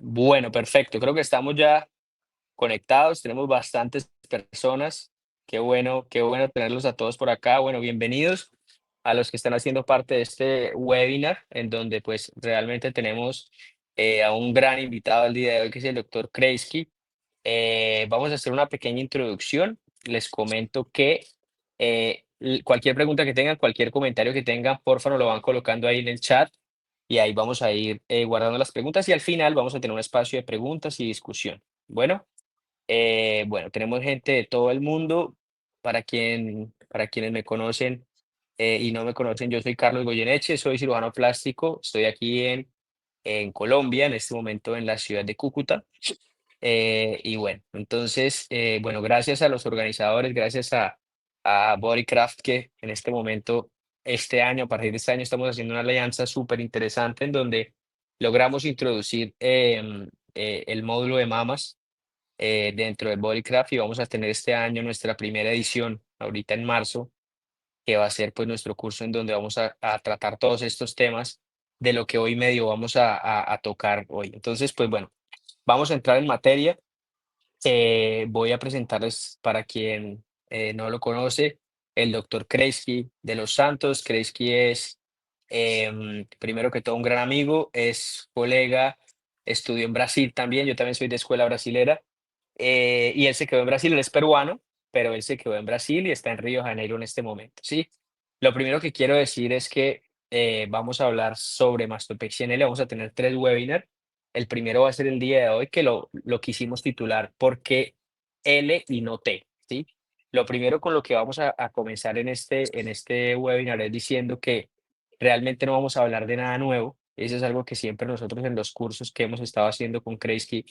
Bueno, perfecto. Creo que estamos ya conectados, tenemos bastantes personas. Qué bueno tenerlos a todos por acá. Bueno, bienvenidos a los que están haciendo parte de este webinar, en donde pues realmente tenemos a un gran invitado el día de hoy, que es el doctor Kreisky. Vamos a hacer una pequeña introducción. Les comento que cualquier pregunta que tengan, cualquier comentario que tengan, porfa, nos lo van colocando ahí en el chat y ahí vamos a ir guardando las preguntas y al final vamos a tener un espacio de preguntas y discusión. Bueno, bueno, tenemos gente de todo el mundo. Para quienes me conocen y no me conocen, yo soy Carlos Goyeneche, soy cirujano plástico, estoy aquí en Colombia, en este momento en la ciudad de Cúcuta. Y bueno, entonces, bueno, gracias a los organizadores, gracias a Bodycraft, que en este momento, este año, a partir de este año, estamos haciendo una alianza súper interesante en donde logramos introducir el módulo de mamas dentro de Bodycraft y vamos a tener este año nuestra primera edición, ahorita en marzo, que va a ser pues nuestro curso en donde vamos a tratar todos estos temas de lo que hoy medio vamos a tocar hoy. Entonces, pues bueno, vamos a entrar en materia. Voy a presentarles para quien no lo conoce, el doctor Kreisky de los Santos. Kreisky es, primero que todo, un gran amigo, es colega, estudió en Brasil también, yo también soy de escuela brasilera, y él se quedó en Brasil, él es peruano, pero él se quedó en Brasil y está en Río de Janeiro en este momento, ¿sí? Lo primero que quiero decir es que vamos a hablar sobre mastopexia en L, vamos a tener 3 webinars. El primero va a ser el día de hoy, que lo quisimos titular ¿Por qué L y no T? ¿Sí? Lo primero con lo que vamos a comenzar en este webinar es diciendo que realmente no vamos a hablar de nada nuevo. Eso es algo que siempre nosotros en los cursos que hemos estado haciendo con Kreisky,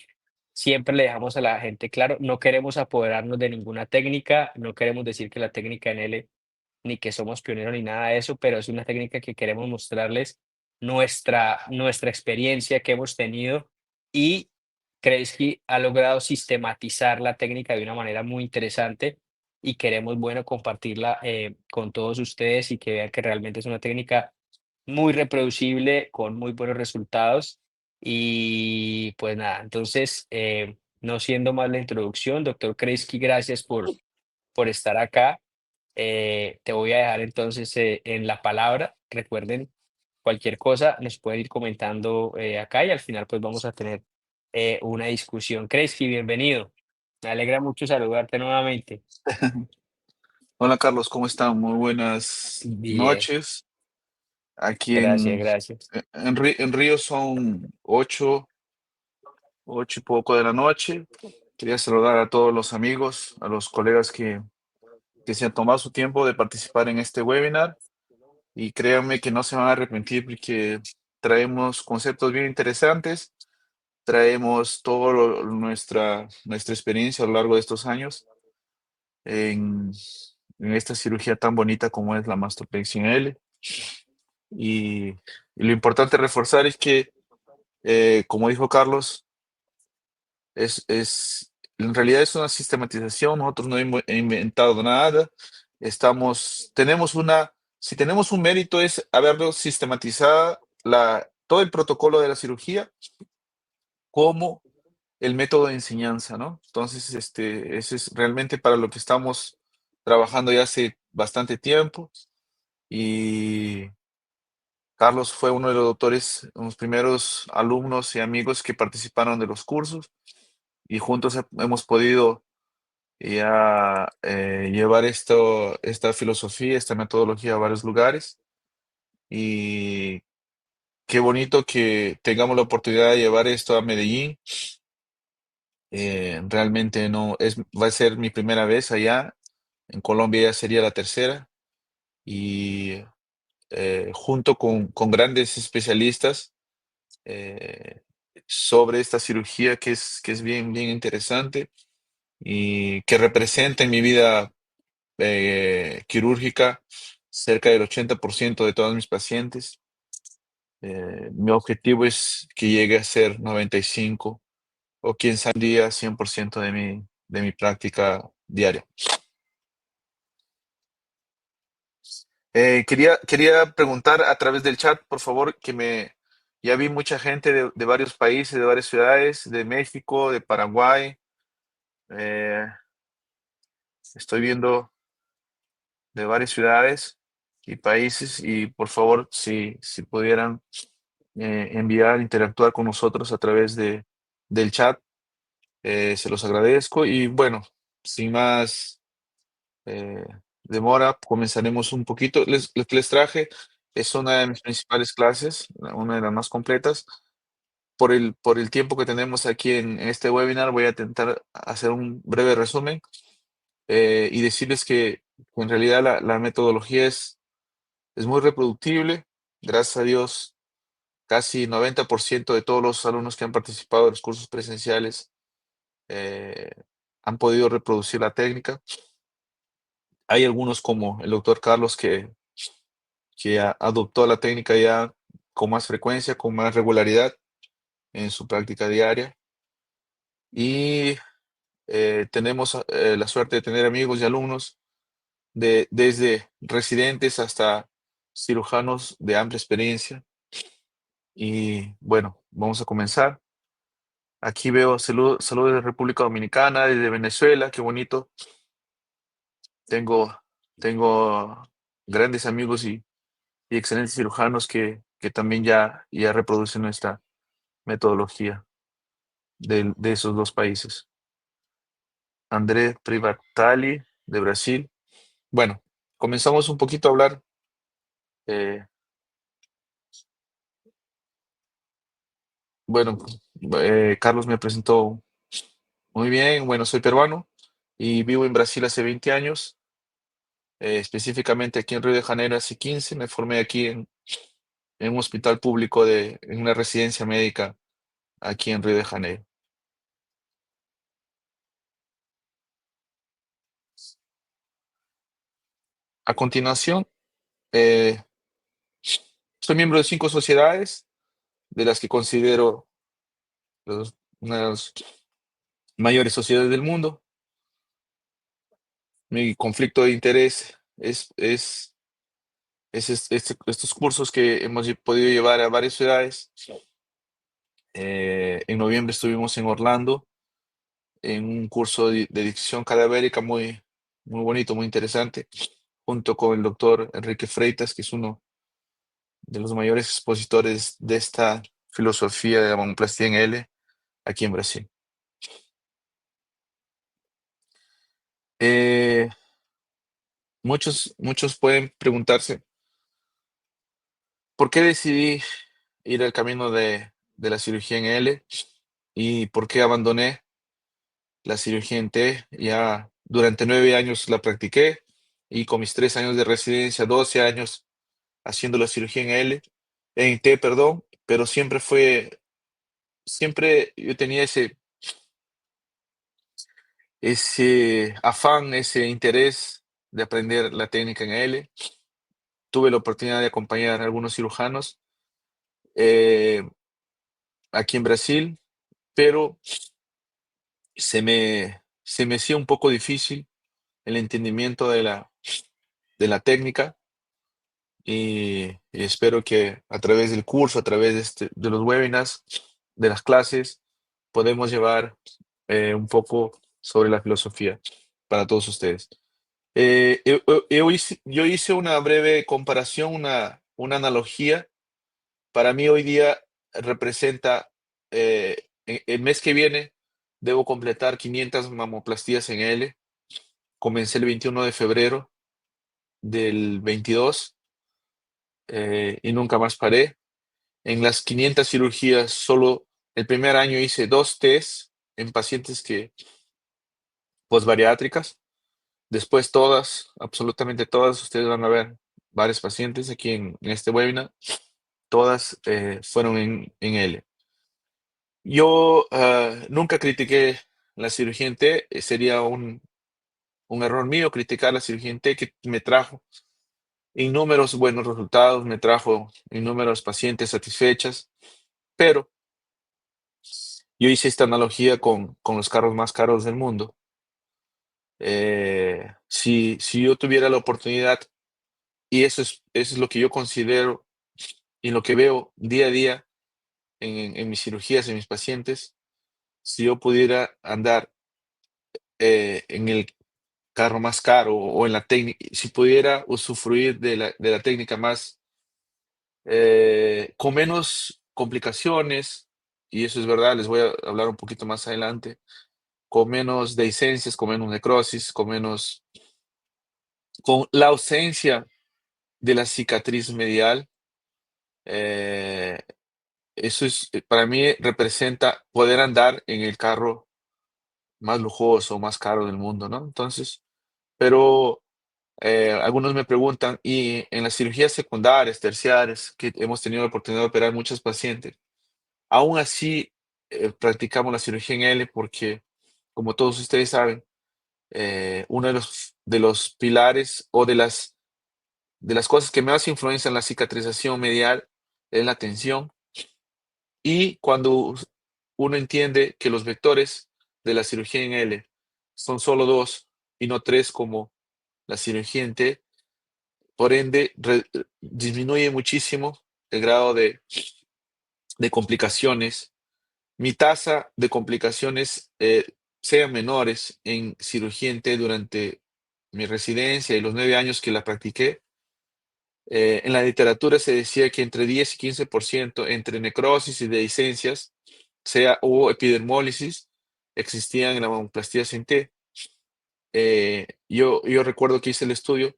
siempre le dejamos a la gente claro, no queremos apoderarnos de ninguna técnica, no queremos decir que la técnica en L ni que somos pioneros ni nada de eso, pero es una técnica que queremos mostrarles nuestra experiencia que hemos tenido y Kreisky ha logrado sistematizar la técnica de una manera muy interesante y queremos, bueno, compartirla con todos ustedes y que vean que realmente es una técnica muy reproducible, con muy buenos resultados. Y pues nada, entonces, no siendo más la introducción, doctor Kreisky, gracias por estar acá. Te voy a dejar entonces en la palabra. Recuerden, cualquier cosa nos pueden ir comentando acá y al final pues vamos a tener una discusión. Kreisky, bienvenido. Me alegra mucho saludarte nuevamente. Hola Carlos, ¿cómo están? Muy buenas Bien, noches. Aquí gracias, gracias. en Río son 8 y poco de la noche. Quería saludar a todos los amigos, a los colegas que se han tomado su tiempo de participar en este webinar y créanme que no se van a arrepentir porque traemos conceptos bien interesantes, traemos toda nuestra experiencia a lo largo de estos años en, en esta cirugía tan bonita como es la mastopexia en L. Y lo importante reforzar es que, como dijo Carlos, en realidad es una sistematización, nosotros no hemos inventado nada, si tenemos un mérito es haberlo sistematizado todo el protocolo de la cirugía como el método de enseñanza, ¿no? Entonces, ese es realmente para lo que estamos trabajando ya hace bastante tiempo y Carlos fue uno de los doctores, los primeros alumnos y amigos que participaron de los cursos y juntos hemos podido ya llevar esta filosofía, esta metodología a varios lugares y qué bonito que tengamos la oportunidad de llevar esto a Medellín. Realmente no es, va a ser mi primera vez allá, en Colombia ya sería la tercera y junto con grandes especialistas eh, sobre esta cirugía que es bien, bien interesante y que representa en mi vida quirúrgica cerca del 80% de todos mis pacientes. Mi objetivo es que llegue a ser 95 o quien sabe un día 100% de mi práctica diaria. Quería preguntar a través del chat, por favor, que me Ya vi mucha gente de varios países, de varias ciudades, de México, de Paraguay. eh, Estoy viendo de varias ciudades y países y por favor, si pudieran enviar, interactuar con nosotros a través del chat, se los agradezco. Y bueno, sin más eh, demora, comenzaremos un poquito. Lo que les traje es una de mis principales clases, una de las más completas. Por el tiempo que tenemos aquí en este webinar, voy a intentar hacer un breve resumen y decirles que en realidad la metodología es muy reproductible. Gracias a Dios, casi 90% de todos los alumnos que han participado en los cursos presenciales eh, han podido reproducir la técnica. Hay algunos como el doctor Carlos que adoptó la técnica ya con más frecuencia, con más regularidad en su práctica diaria. Y tenemos la suerte de tener amigos y alumnos desde residentes hasta cirujanos de amplia experiencia. Y bueno, vamos a comenzar. Aquí veo saludos de República Dominicana, desde Venezuela, qué bonito. Tengo, tengo grandes amigos y excelentes cirujanos que también ya reproducen nuestra metodología de esos dos países. André Privatali, de Brasil. Bueno, comenzamos un poquito a hablar. eh, bueno, Carlos me presentó muy bien. Bueno, soy peruano y vivo en Brasil hace 20 años, específicamente aquí en Río de Janeiro hace 15. Me formé aquí en un hospital público, en una residencia médica aquí en Río de Janeiro. A continuación, eh, soy miembro de 5 sociedades, de las que considero una de las mayores sociedades del mundo. Mi conflicto de interés estos cursos que hemos podido llevar a varias ciudades. En noviembre estuvimos en Orlando en un curso de dicción cadavérica muy bonito, muy interesante, junto con el doctor Enrique Freitas, que es uno de los mayores expositores de esta filosofía de la mamoplastía en L aquí en Brasil. Eh, muchos pueden preguntarse, ¿por qué decidí ir al camino de la cirugía en L y por qué abandoné la cirugía en T? Ya durante 9 años la practiqué y con mis 3 años de residencia, 12 años haciendo la cirugía en T, perdón, pero siempre yo tenía ese afán, ese interés de aprender la técnica en L. Tuve la oportunidad de acompañar a algunos cirujanos eh, aquí en Brasil, pero se me hacía un poco difícil el entendimiento de la técnica y espero que a través del curso, a través de los webinars, de las clases, podemos llevar un poco sobre la filosofía para todos ustedes. Yo hice una breve comparación, una analogía. Para mí hoy día representa, el mes que viene debo completar 500 mamoplastías en L. Comencé el 21 de febrero del 22 y nunca más paré. En las 500 cirugías, solo el primer año hice 2 test en pacientes posbariátricas. Después todas, absolutamente todas, ustedes van a ver varios pacientes aquí en este webinar, todas fueron en L. Yo nunca critiqué la cirugía en T, sería un error mío criticar la cirugía en T, que me trajo innúmeros buenos resultados, me trajo innúmeros pacientes satisfechas, pero yo hice esta analogía con los carros más caros del mundo. Si yo tuviera la oportunidad, y eso es lo que yo considero y lo que veo día a día, en mis cirugías, en mis pacientes, si yo pudiera andar en el carro más caro o en la técnica, si pudiera usufruir de la técnica más, con menos complicaciones, y eso es verdad, les voy a hablar un poquito más adelante, con menos dehiscencias, con menos necrosis, con la ausencia de la cicatriz medial. eh, Eso es, para mí representa poder andar en el carro más lujoso, más caro del mundo, ¿no? Entonces, pero algunos me preguntan, y en las cirugías secundarias, terciarias, que hemos tenido la oportunidad de operar muchos pacientes, aún así practicamos la cirugía en L porque, como todos ustedes saben, uno de los pilares o de las cosas que más influencian la cicatrización medial es la tensión. Y cuando uno entiende que los vectores de la cirugía en L son solo dos y no tres como la cirugía en T, por ende disminuye muchísimo el grado de complicaciones. Mi tasa de complicaciones sean menores en cirugía en T durante mi residencia y los 9 años que la practiqué. En la literatura se decía que entre 10 y 15% entre necrosis y dehiscencias, sea o epidermólisis, existían en la mamoplastía sin T. Yo recuerdo que hice el estudio,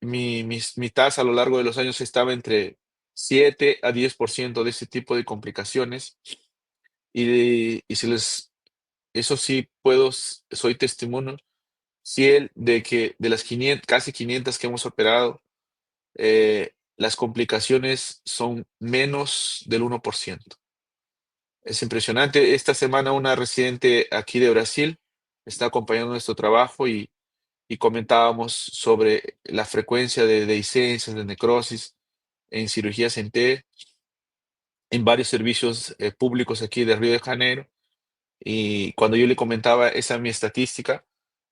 mi tasa a lo largo de los años estaba entre 7 a 10% de este tipo de complicaciones. Y si les, eso sí puedo, soy testimonio fiel de que de las 500, casi 500 que hemos operado, las complicaciones son menos del 1%. Es impresionante. Esta semana una residente aquí de Brasil está acompañando nuestro trabajo y comentábamos sobre la frecuencia de dehiscencias, de necrosis en cirugías en T, en varios servicios públicos aquí de Río de Janeiro. Y cuando yo le comentaba esa mi estadística,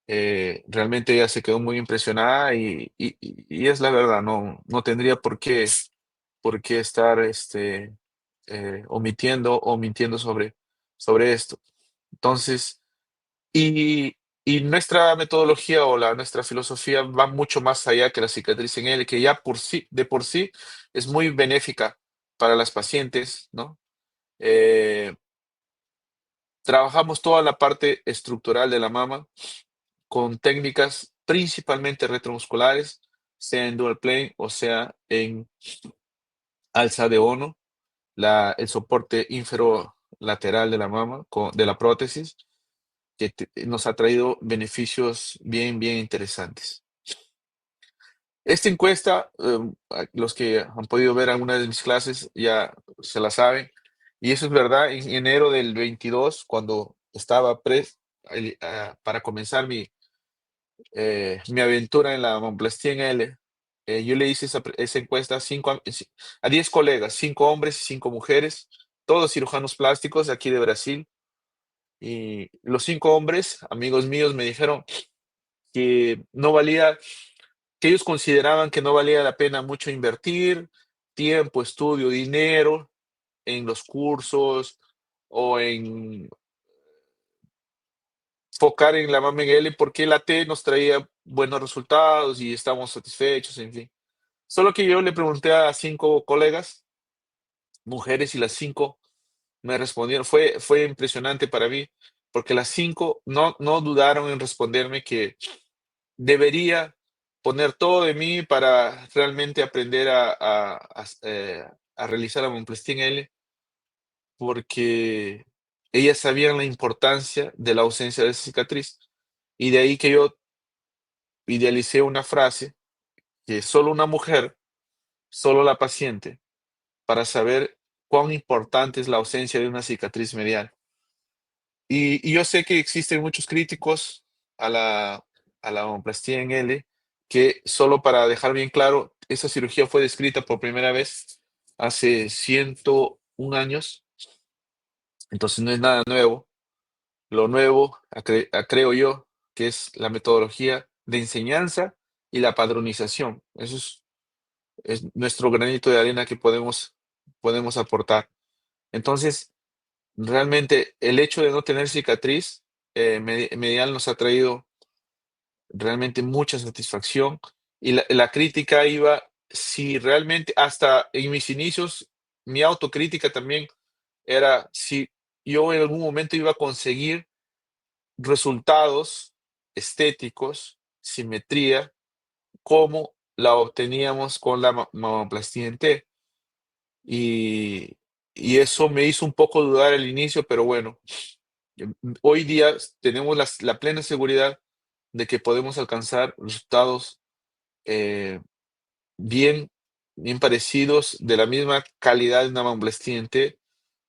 realmente ella se quedó muy impresionada y es la verdad, no tendría por qué estar omitiendo o mintiendo sobre esto. Entonces, y nuestra metodología o nuestra filosofía va mucho más allá que la cicatriz en L, que ya de por sí es muy benéfica para las pacientes, ¿no? Eh, Trabajamos toda la parte estructural de la mama con técnicas principalmente retromusculares, sea en dual plane o sea en alza de Ono, el soporte inferolateral de la mama, de la prótesis, que nos ha traído beneficios bien, bien interesantes. Esta encuesta, los que han podido ver alguna de mis clases ya se la saben, y eso es verdad. En enero del 22, cuando estaba para comenzar mi aventura en la mamoplastia en L, yo le hice esa encuesta a 10 colegas, 5 hombres y 5 mujeres, todos cirujanos plásticos de aquí de Brasil. Y los 5 hombres, amigos míos, me dijeron que no valía, que ellos consideraban que no valía la pena mucho invertir tiempo, estudio, dinero en los cursos o en focar en la mama en L, porque la T nos traía buenos resultados y estábamos satisfechos, en fin. Solo que yo le pregunté a 5 colegas, mujeres, y las 5 me respondieron. Fue impresionante para mí, porque las 5 no dudaron en responderme que debería poner todo de mí para realmente aprender a realizar la mamoplastia en L, porque ellas sabían la importancia de la ausencia de esa cicatriz. Y de ahí que yo idealicé una frase que solo una mujer, solo la paciente, para saber cuán importante es la ausencia de una cicatriz medial. Y yo sé que existen muchos críticos a la mamoplastia en L, que solo para dejar bien claro, esa cirugía fue descrita por primera vez hace 101 años, entonces no es nada nuevo. Lo nuevo, creo yo, que es la metodología de enseñanza y la padronización. Eso es nuestro granito de arena que podemos aportar. Entonces, realmente el hecho de no tener cicatriz medial nos ha traído realmente mucha satisfacción. Y la crítica iba, si realmente, hasta en mis inicios, mi autocrítica también era si yo en algún momento iba a conseguir resultados estéticos, simetría, como la obteníamos con la mamoplastía en T. Y, y eso me hizo un poco dudar al inicio, pero bueno, hoy día tenemos la plena seguridad de que podemos alcanzar resultados eh, bien, bien parecidos, de la misma calidad de una mamoplastia en T,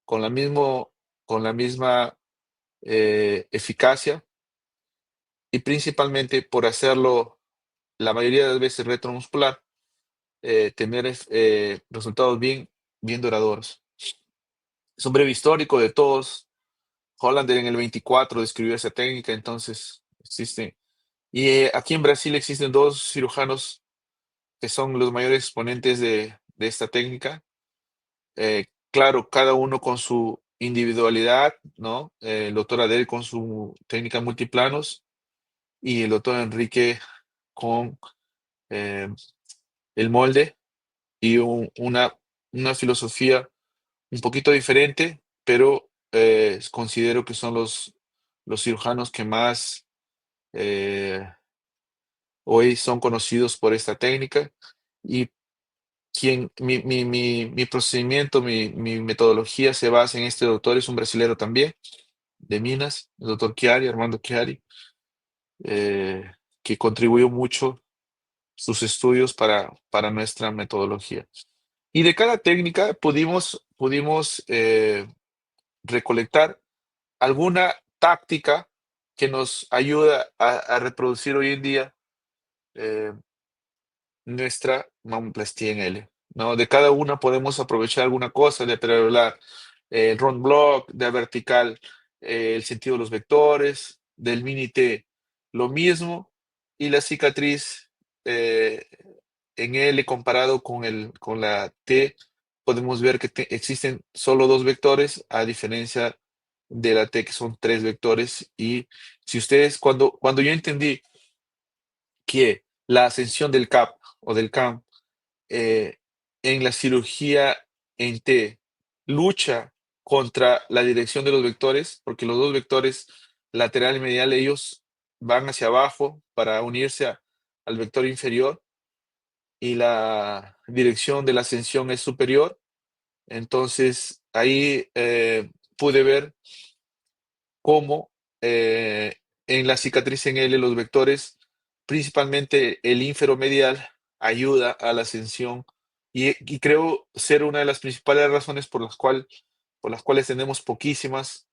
con con la misma eficacia, y principalmente por hacerlo la mayoría de las veces retromuscular, tener resultados bien duraderos. Es un breve histórico de todos. Hollander en el 24 describió esa técnica, entonces existe. Y aquí en Brasil existen dos cirujanos que son los mayores exponentes de esta técnica. Claro, cada uno con su individualidad, ¿no? El doctor Adel con su técnica multiplanos y el doctor Enrique con eh, el molde y una filosofía un poquito diferente, pero considero que son los cirujanos que más hoy son conocidos por esta técnica. Y mi procedimiento, mi metodología se basa en este doctor, es un brasilero también, de Minas, el doctor Chiari, Armando Chiari, eh, que contribuyó mucho sus estudios para nuestra metodología. Y de cada técnica pudimos recolectar alguna táctica que nos ayuda a reproducir hoy en día eh, nuestra mamoplastía en L, ¿no? De cada una podemos aprovechar alguna cosa, de periolar el round block, de vertical, el sentido de los vectores, del mini T, lo mismo, y la cicatriz eh, en L comparado con la T, podemos ver que existen solo dos vectores, a diferencia de la T, que son tres vectores. Y si ustedes, cuando yo entendí que la ascensión del CAP o del CAM eh, en la cirugía en T lucha contra la dirección de los vectores, porque los dos vectores lateral y medial, ellos van hacia abajo para unirse al vector inferior, y la dirección de la ascensión es superior. Entonces ahí pude ver cómo en la cicatriz en L los vectores, principalmente el inferomedial, ayuda a la ascensión, y creo ser una de las principales razones por las cuales tenemos poquísimas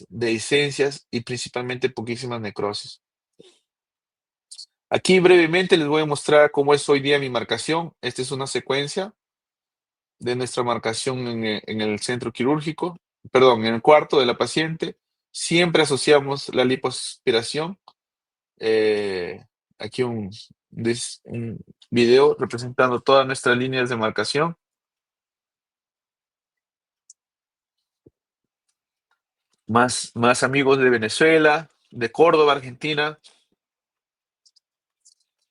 dehiscencias y principalmente poquísimas necrosis. Aquí brevemente les voy a mostrar cómo es hoy día mi marcación. Esta es una secuencia de nuestra marcación en el centro quirúrgico, perdón, en el cuarto de la paciente. Siempre asociamos la lipoaspiración. Eh, Aquí un video representando todas nuestras líneas de marcación. Más amigos de Venezuela, de Córdoba, Argentina.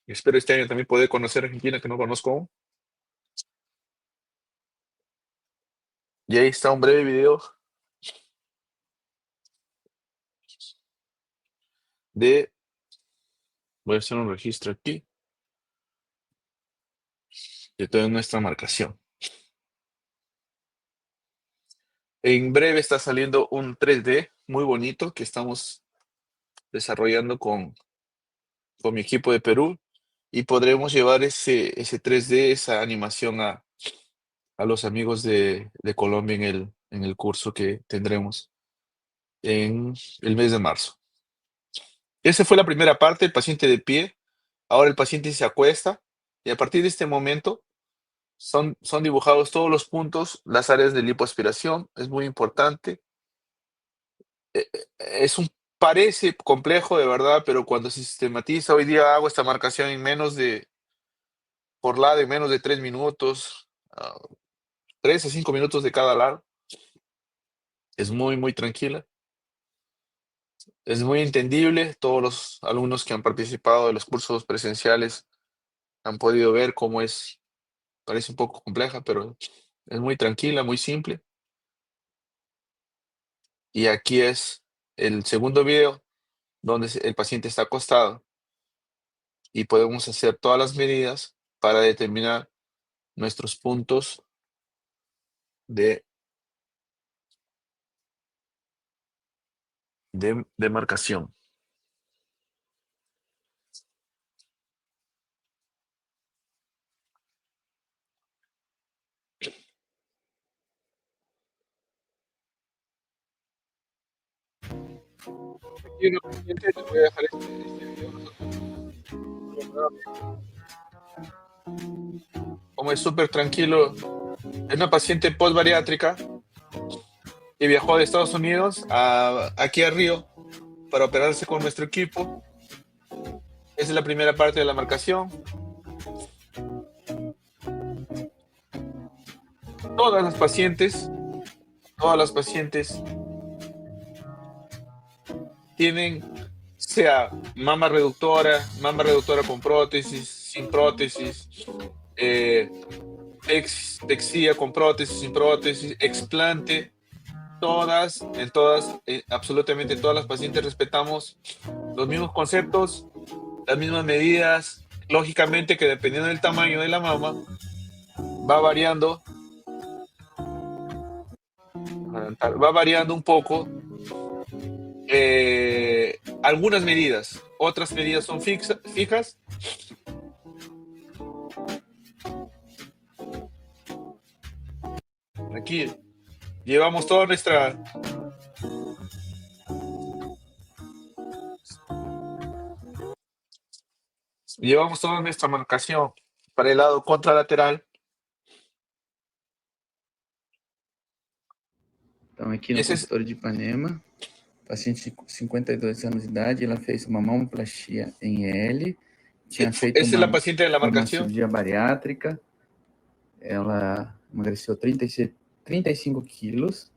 Espero este año también poder conocer Argentina, que no conozco aún. Y ahí está un breve video de, voy a hacer un registro aquí, de toda nuestra marcación. En breve está saliendo un 3D muy bonito que estamos desarrollando con mi equipo de Perú, y podremos llevar ese 3D, esa animación a los amigos de Colombia en el curso que tendremos en el mes de marzo. Esa fue la primera parte, el paciente de pie. Ahora el paciente se acuesta, y a partir de este momento son dibujados todos los puntos, las áreas de lipoaspiración. Es muy importante. Parece complejo de verdad, pero cuando se sistematiza, hoy día hago esta marcación en menos de 3 minutos. 3 a 5 minutos de cada lado. Es muy, muy tranquila. Es muy entendible. Todos los alumnos que han participado de los cursos presenciales han podido ver cómo es. Parece un poco compleja, pero es muy tranquila, muy simple. Y aquí es el segundo video donde el paciente está acostado y podemos hacer todas las medidas para determinar nuestros puntos de, de marcación. Aquí una paciente, les voy a dejar este video como es súper tranquilo. Es una paciente postbariátrica que viajó de Estados Unidos aquí a Río para operarse con nuestro equipo. Esa es la primera parte de la marcación. Todas las pacientes, todas las pacientes tienen, sea mama reductora con prótesis, sin prótesis, texía con prótesis, sin prótesis, explante, absolutamente todas las pacientes respetamos los mismos conceptos, las mismas medidas. Lógicamente que dependiendo del tamaño de la mama, va variando un poco algunas medidas. Otras medidas son fijas. Aquí llevamos toda nuestra marcación para el lado contralateral. Então, aqui no Esse é- consultório de Ipanema, paciente de 52 anos de idade, ela fez uma mamoplastia em L, tinha feito Esa es la paciente de la uma marcación. cirurgia bariátrica, ela emagreceu 35 quilos,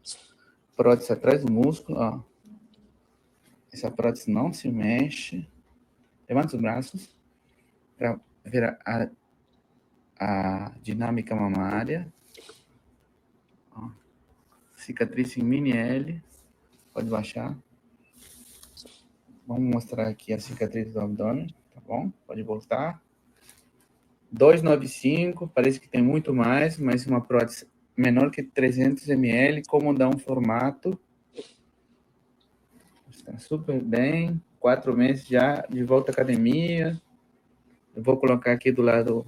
prótese atrás do músculo, ó. Essa prótese não se mexe. Levanta os braços para ver a dinâmica mamária. Ó. Cicatriz em mini L, pode baixar. Vamos mostrar aqui a cicatriz do abdômen, tá bom? Pode voltar. 295, parece que tem muito mais, mas uma prótese menor que 300 ml, como dá um formato. Está super bem, 4 meses já de volta à academia. Eu vou colocar aqui do lado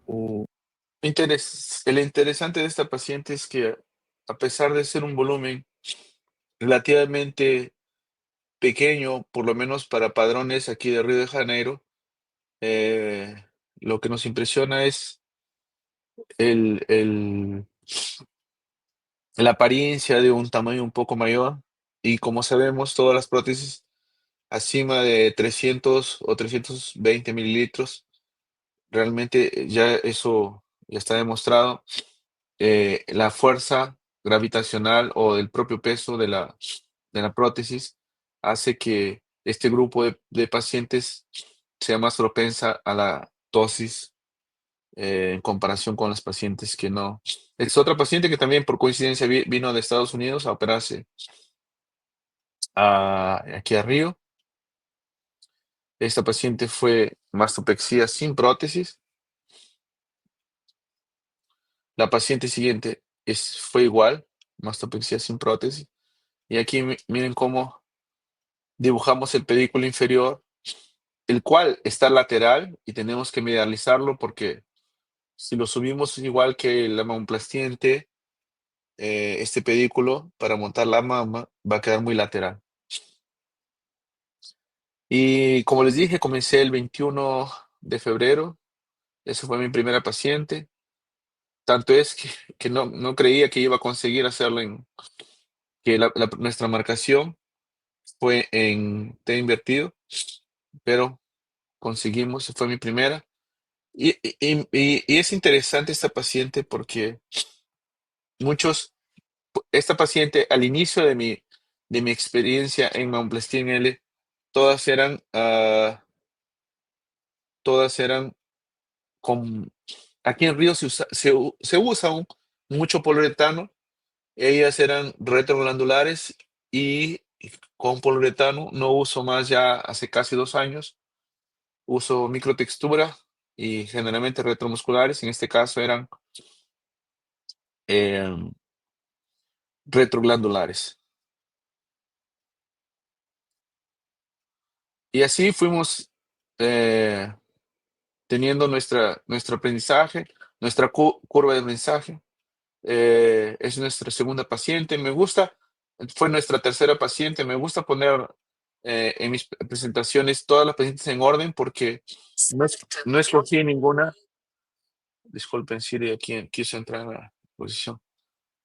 o... El interesante de esta paciente es que, a pesar de ser un volumen relativamente pequeño, por lo menos para padrones aquí de Río de Janeiro, lo que nos impresiona es el, la apariencia de un tamaño un poco mayor. Y como sabemos, todas las prótesis acima de 300 o 320 mililitros, realmente ya eso ya está demostrado. La fuerza gravitacional o el propio peso de la prótesis hace que este grupo de pacientes sea más propensa a la tosis en comparación con las pacientes que no. Es otra paciente que también por coincidencia vino de Estados Unidos a operarse aquí a Río. Esta paciente fue mastopexia sin prótesis. La paciente siguiente fue igual, mastopexia sin prótesis. Y aquí miren cómo dibujamos el pedículo inferior, el cual está lateral y tenemos que medializarlo porque si lo subimos igual que la mamoplastiente, este pedículo para montar la mama va a quedar muy lateral. Y como les dije, comencé el 21 de febrero. Esa fue mi primera paciente. Tanto es que no creía que iba a conseguir hacerlo que nuestra marcación fue en T invertido, pero conseguimos, fue mi primera. Y es interesante esta paciente porque esta paciente al inicio de mi experiencia en mamoplastia en L, todas eran, todas eran con, aquí en Río se usa mucho poliuretano, ellas eran retroglandulares y con poliuretano no uso más ya hace casi 2 años, uso microtextura y generalmente retromusculares, en este caso eran em, retroglandulares. Y así fuimos teniendo nuestro aprendizaje, nuestra curva de aprendizaje. Es nuestra segunda paciente. Fue nuestra tercera paciente. Me gusta poner en mis presentaciones todas las pacientes en orden porque no escogí ninguna. Disculpen, Siri, aquí quiso entrar en la posición.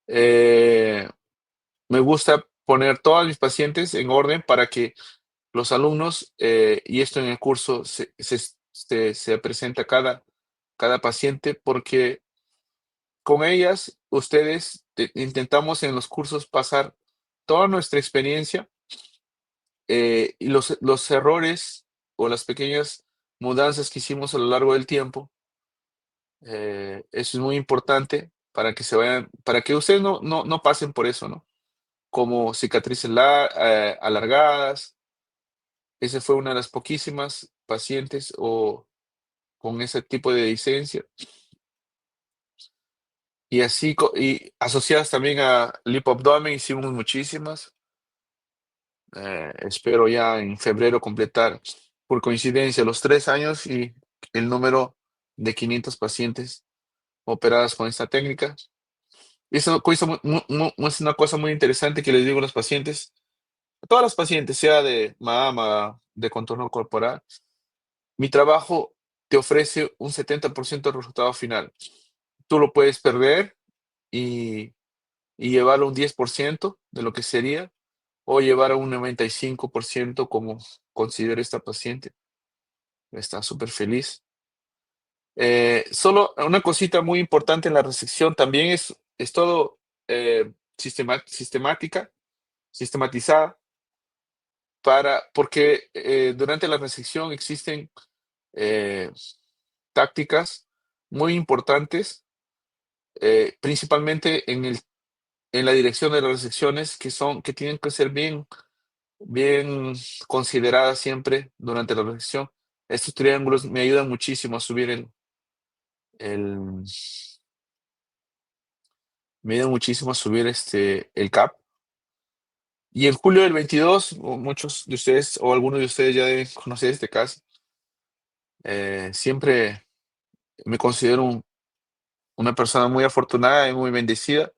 Me gusta poner todas mis pacientes en orden para que los alumnos, y esto en el curso se presenta cada paciente, porque con ellas, ustedes, intentamos en los cursos pasar toda nuestra experiencia y los errores o las pequeñas mudanzas que hicimos a lo largo del tiempo. Eso es muy importante para que ustedes no pasen por eso, ¿no? Como cicatrices alargadas. Esa fue una de las poquísimas pacientes o con ese tipo de licencia. Y así, y asociadas también a lipoabdomen, hicimos muchísimas. Espero ya en febrero completar, por coincidencia, los 3 años y el número de 500 pacientes operadas con esta técnica. Y eso es una cosa muy interesante que les digo a los pacientes, a todas las pacientes, sea de mama, de contorno corporal. Mi trabajo te ofrece un 70% del resultado final. Tú lo puedes perder y, y llevarlo a un 10% de lo que sería, o llevar a un 95% como considera esta paciente. Está súper feliz. Solo una cosita muy importante en la resección también es todo sistematizada, porque durante la resección existen eh, tácticas muy importantes, principalmente en la dirección de las resecciones, que tienen que ser bien consideradas siempre durante la resección. Estos triángulos me ayudan muchísimo a subir el me ayudan muchísimo a subir el CAP. Y en julio del 22, muchos de ustedes o algunos de ustedes ya deben conocer este caso. Siempre me considero una persona muy afortunada y muy bendecida.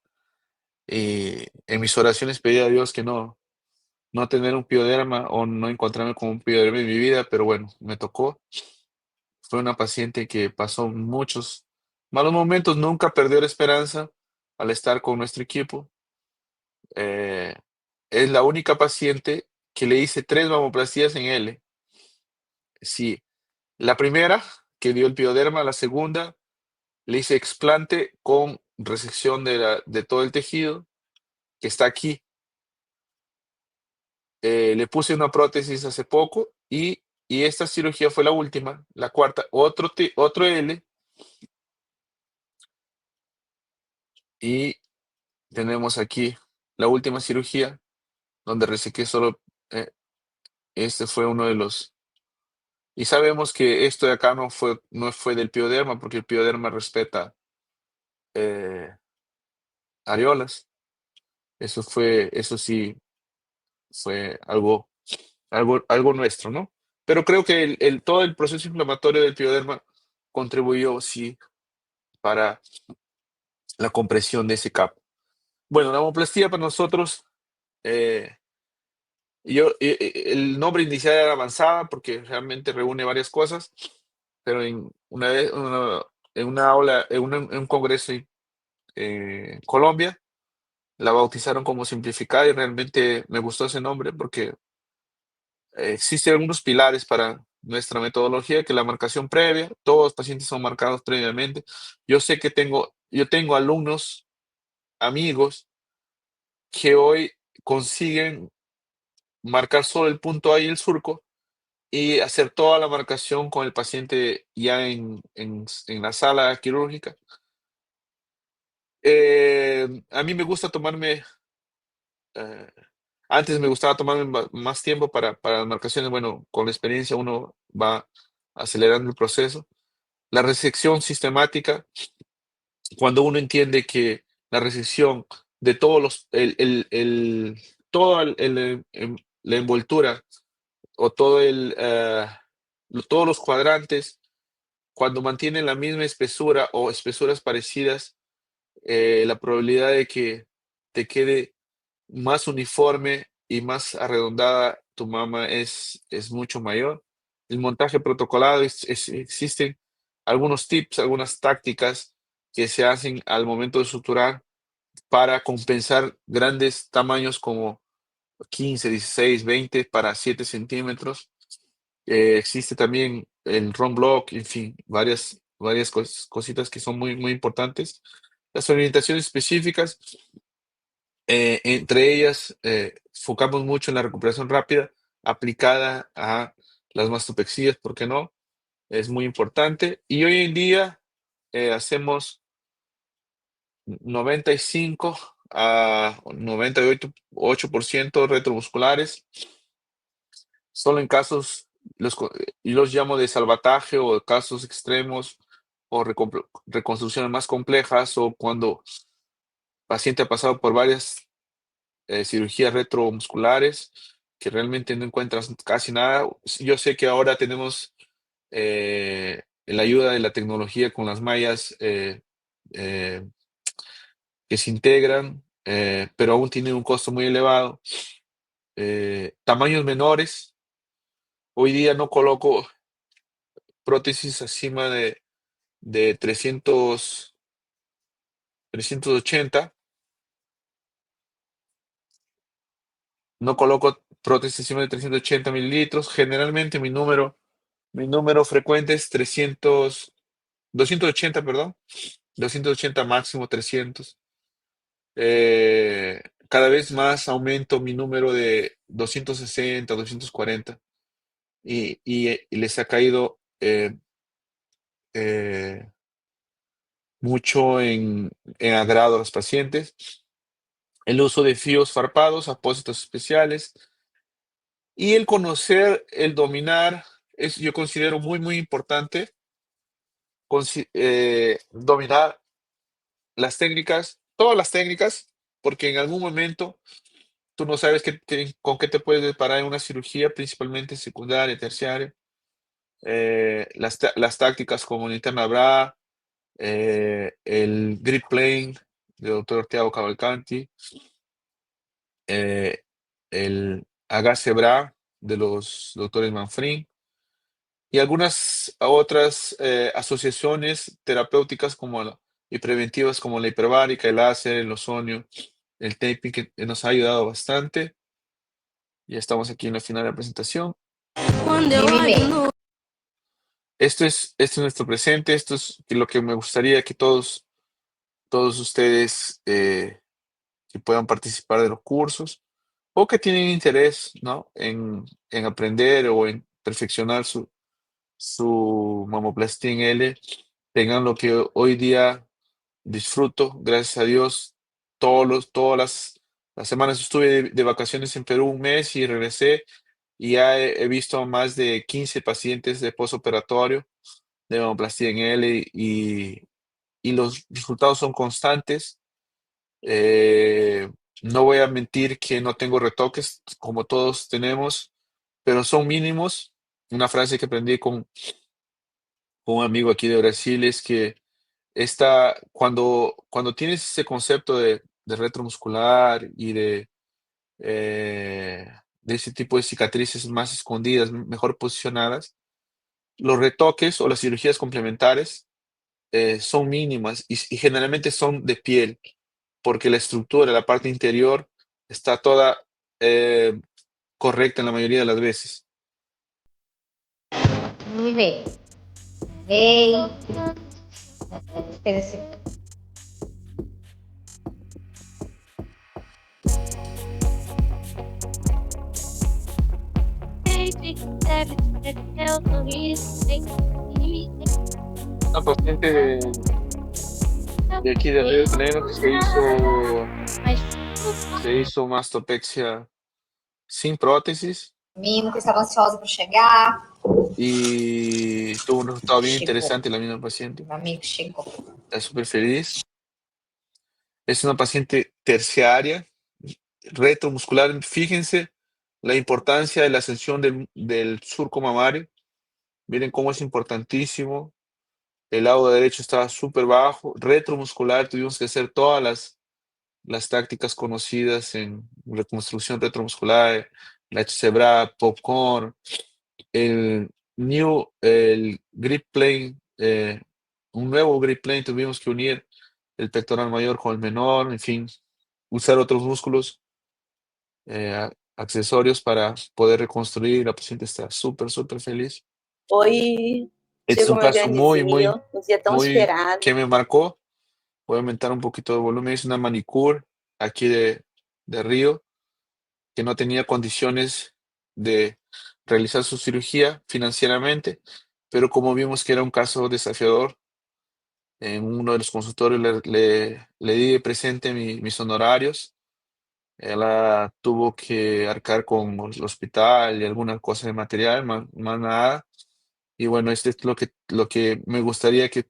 Y en mis oraciones pedí a Dios que no tener un pioderma o no encontrarme con un pioderma en mi vida, pero bueno, me tocó. Fue una paciente que pasó muchos malos momentos, nunca perdió la esperanza al estar con nuestro equipo. Eh, es la única paciente que le hice 3 mamoplastías en L. Sí, la primera que dio el pioderma, la segunda le hice explante con resección de todo el tejido que está aquí. Le puse una prótesis hace poco y esta cirugía fue la última, la cuarta, otro L, y tenemos aquí la última cirugía donde resequé solo. eh, este fue uno de los. Y sabemos que esto de acá no fue del pioderma, porque el pioderma respeta areolas. Eso sí fue algo nuestro, ¿no? Pero creo que todo el proceso inflamatorio del pioderma contribuyó, sí, para la compresión de ese CAP. Bueno, la homoplastía para nosotros, el nombre inicial era avanzada porque realmente reúne varias cosas, pero en una aula, en un congreso en Colombia, la bautizaron como simplificada y realmente me gustó ese nombre porque existen algunos pilares para nuestra metodología, que la marcación previa, todos los pacientes son marcados previamente. Yo sé que yo tengo alumnos amigos que hoy consiguen marcar solo el punto A y el surco y hacer toda la marcación con el paciente ya en la sala quirúrgica. A mí me gusta tomarme, eh, antes me gustaba tomarme más tiempo para las marcaciones. Bueno, con la experiencia uno va acelerando el proceso. La resección sistemática, cuando uno entiende que la resección de todos los, todo la envoltura o todos los cuadrantes, cuando mantienen la misma espesura o espesuras parecidas, la probabilidad de que te quede más uniforme y más arredondada tu mama es mucho mayor. El montaje protocolado, existen algunos tips, algunas tácticas que se hacen al momento de suturar para compensar grandes tamaños como 15, 16, 20 para 7 centímetros. Existe también el ROM block, en fin, varias cositas que son muy, muy importantes. Las orientaciones específicas, entre ellas, enfocamos mucho en la recuperación rápida aplicada a las mastopexías, ¿por qué no? Es muy importante. Y hoy en día hacemos 95 a 98% retromusculares, solo en casos, yo los llamo de salvataje o casos extremos o reconstrucciones más complejas o cuando el paciente ha pasado por varias cirugías retromusculares que realmente no encuentras casi nada. Yo sé que ahora tenemos la ayuda de la tecnología con las mallas eh, que se integran, pero aún tienen un costo muy elevado. Tamaños menores. Hoy día no coloco prótesis encima de 380. No coloco prótesis encima de 380 mililitros. Generalmente mi número frecuente es 280, perdón. 280 máximo 300. Cada vez más aumento mi número de 260, 240 y les ha caído eh, mucho en agrado a los pacientes. El uso de fíos farpados, apósitos especiales y el conocer, el dominar, yo considero muy, muy importante dominar las técnicas, todas las técnicas, porque en algún momento tú no sabes con qué te puedes deparar en una cirugía, principalmente secundaria, terciaria. Las tácticas como el interna bra, el grip plane del doctor Thiago Cavalcanti, el agace bra de los doctores Manfrin y algunas otras asociaciones terapéuticas y preventivas como la hiperbárica, el láser, el ozonio, el taping, que nos ha ayudado bastante. Ya estamos aquí en la final de la presentación. Este es nuestro presente, esto es lo que me gustaría que todos ustedes que puedan participar de los cursos o que tienen interés, ¿no? en aprender o en perfeccionar su mamoplastia en L, tengan lo que hoy día disfruto, gracias a Dios. Todas las semanas estuve de vacaciones en Perú un mes y regresé y ya he visto más de 15 pacientes de postoperatorio de mamoplastia en L y los resultados son constantes. Eh, no voy a mentir que no tengo retoques, como todos tenemos, pero son mínimos. Una frase que aprendí con un amigo aquí de Brasil es que cuando tienes ese concepto de retromuscular y de ese tipo de cicatrices más escondidas, mejor posicionadas, los retoques o las cirugías complementarias son mínimas y generalmente son de piel, porque la estructura, la parte interior, está toda correcta en la mayoría de las veces. Muy bien. Hey. Espérese. Una paciente de aquí de Río de Janeiro que se hizo mastopexia sin prótesis Menino que estava ansiosa para chegar. y tuvo un resultado bien Chegou. interesante la misma paciente. Meu amigo chegou. Está súper feliz. Es una paciente terciaria, retromuscular. Fíjense la importancia de la ascensión del surco mamario. Miren cómo es importantísimo. El lado derecho estaba súper bajo. Retromuscular, tuvimos que hacer todas las tácticas conocidas en reconstrucción retromuscular, la HCBRA, popcorn, el grip plane, un nuevo grip plane, tuvimos que unir el pectoral mayor con el menor, en fin, usar otros músculos accesorios para poder reconstruir. La paciente está súper, súper feliz. Hoy Este es chegou un meu caso muy, muy, Jairzinho, um dia tão muy esperado. que me marcó. Voy a aumentar un poquito de volumen. Es una manicure aquí de Río que no tenía condiciones de realizar su cirugía financieramente, pero como vimos que era un caso desafiador, en uno de los consultorios le di de presente mis honorarios. Ella tuvo que arcar con el hospital y alguna cosa de material, más nada. Y bueno, este es lo que me gustaría que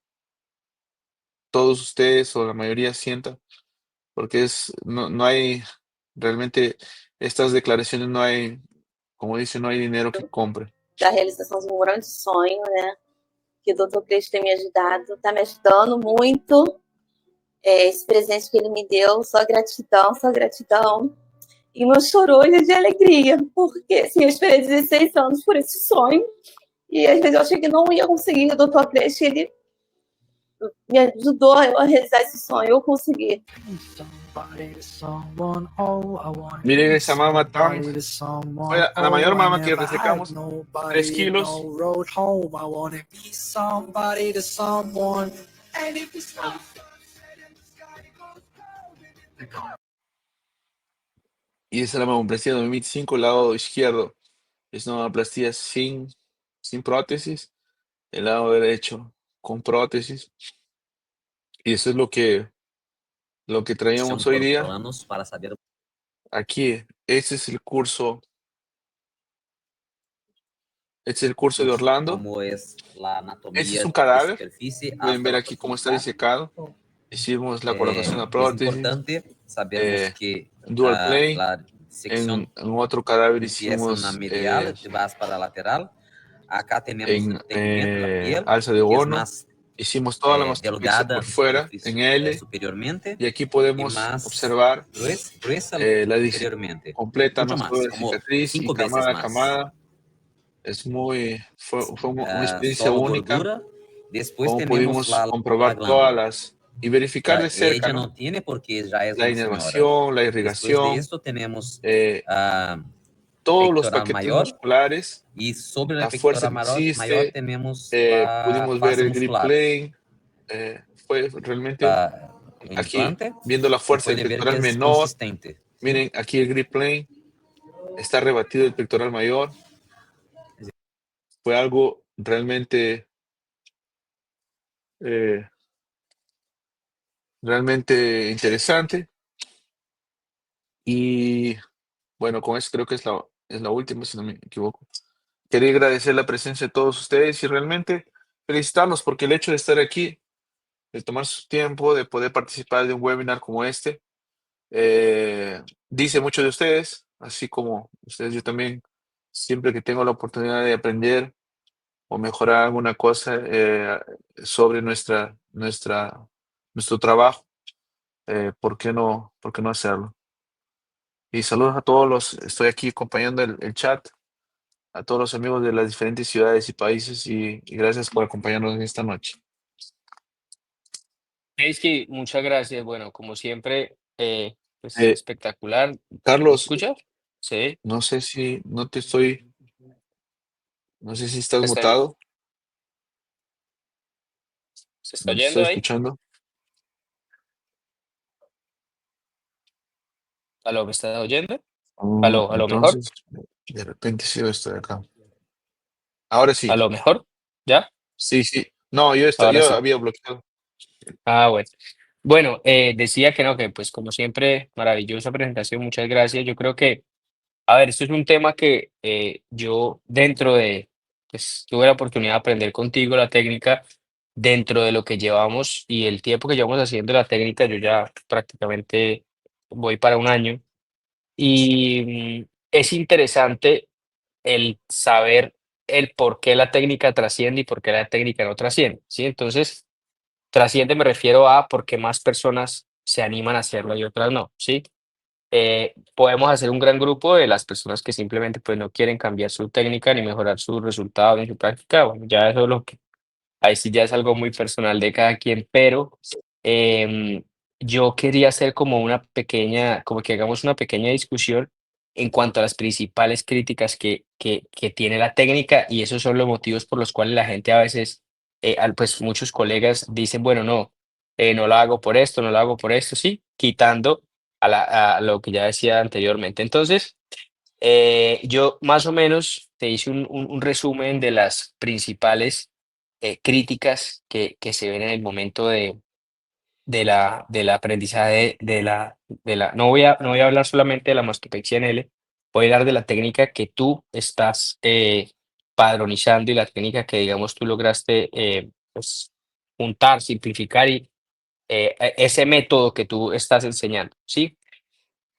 todos ustedes o la mayoría sientan, porque no hay realmente estas declaraciones, no hay, como dice, no hay dinero que compre. Da realização de um grande sonho, né? Que o Dr. Cris tem me ajudado, tá me ajudando muito. Esse presente que ele me deu, só gratidão, só gratidão. E meu choro olho de alegria, porque assim, eu esperei 16 anos por esse sonho. E às vezes eu achei que não ia conseguir. O Dr. Cris, ele me ajudou a realizar esse sonho, eu consegui. Miren esa mama tan. Oye, a la mayor mama que resecamos, 3 kilos. Y esa es la mamoplastía 2025, el lado izquierdo. Es una mamoplastía sin prótesis. El lado derecho con prótesis. Y eso es lo que traíamos hoy día. Para saber Aquí, ese es el curso. Este es el curso de Orlando. cómo es la anatomía Este es un de cadáver. superficie Pueden hasta ver la aquí cómo está profundidad. disecado. Hicimos la colocación de Es prótesis. importante sabermos que Dual plane. la sección En otro cadáver empieza en la hicimos medial, te vas para la lateral. Acá tenemos en el tegumento, la piel, alza de que es bono. más Hicimos toda la mastopexia delgada por fuera, en L. superiormente, Y aquí y podemos más observar gruesa la inferiormente. completa Mucho más, mastodonte de como cicatriz y 5 veces camada a más. camada. Fue una experiencia Solo única. gordura. Después Como tenemos pudimos la comprobar glándula. y verificar de cerca, Ella ¿no? no tiene porque ya es La una señora. inervación, la Después de irrigación, esto tenemos todos los pectoral paquetes mayor, musculares, y sobre la la fuerza pectoral que mayor existe. tenemos la Pudimos ver fase el grip muscular, plane. Fue realmente el aquí implante, viendo la y fuerza del puede ver que pectoral es menor. consistente. Miren aquí el grip plane. Está rebatido el pectoral mayor. Fue algo realmente interesante. Y bueno, con eso creo que es la última, si no me equivoco. Quería agradecer la presencia de todos ustedes y realmente felicitarlos porque el hecho de estar aquí, de tomar su tiempo, de poder participar de un webinar como este, dice mucho de ustedes, así como ustedes. Yo también, siempre que tengo la oportunidad de aprender o mejorar alguna cosa sobre nuestro trabajo, ¿por qué no hacerlo? Y saludos a todos estoy aquí acompañando el chat, a todos los amigos de las diferentes ciudades y países y gracias por acompañarnos en esta noche. Es que muchas gracias. Bueno, como siempre, pues Eh, espectacular. ¿Me Carlos, escuchas? Sí, no sé si estás ¿se está, mutado, se está no te estoy oyendo ahí? escuchando. ¿Aló, me estás oyendo? ¿Aló, mejor? Entonces, De repente ha sido esto de acá. Ahora sí. A lo mejor, ¿ya? Sí, sí. No, Ahora yo sí. había bloqueado. Ah, bueno. Bueno, decía que no, que pues como siempre, maravillosa presentación, muchas gracias. Yo creo que, a ver, esto es un tema que yo dentro de, pues tuve la oportunidad de aprender contigo la técnica dentro de lo que llevamos y el tiempo que llevamos haciendo la técnica, yo ya prácticamente voy para un año y es interesante el saber el por qué la técnica trasciende y por qué la técnica no trasciende, ¿sí? Entonces, trasciende me refiero a por qué más personas se animan a hacerlo y otras no, ¿sí? Podemos hacer un gran grupo de las personas que simplemente pues no quieren cambiar su técnica ni mejorar sus resultados ni su práctica. Bueno, ya eso es lo que ahí sí ya es algo muy personal de cada quien, pero em, yo quería hacer como una pequeña, como que hagamos una pequeña discusión en cuanto a las principales críticas que tiene la técnica y esos son los motivos por los cuales la gente a veces, pues muchos colegas dicen, bueno, no, no la hago por esto, no la hago por esto, sí, quitando a lo que ya decía anteriormente. Entonces, yo más o menos te hice un resumen de las principales críticas que se ven en el momento del aprendizaje no voy a hablar solamente de la mastopexia en L, voy a hablar de la técnica que tú estás padronizando y la técnica que, digamos, tú lograste pues, juntar, simplificar y ese método que tú estás enseñando, ¿sí?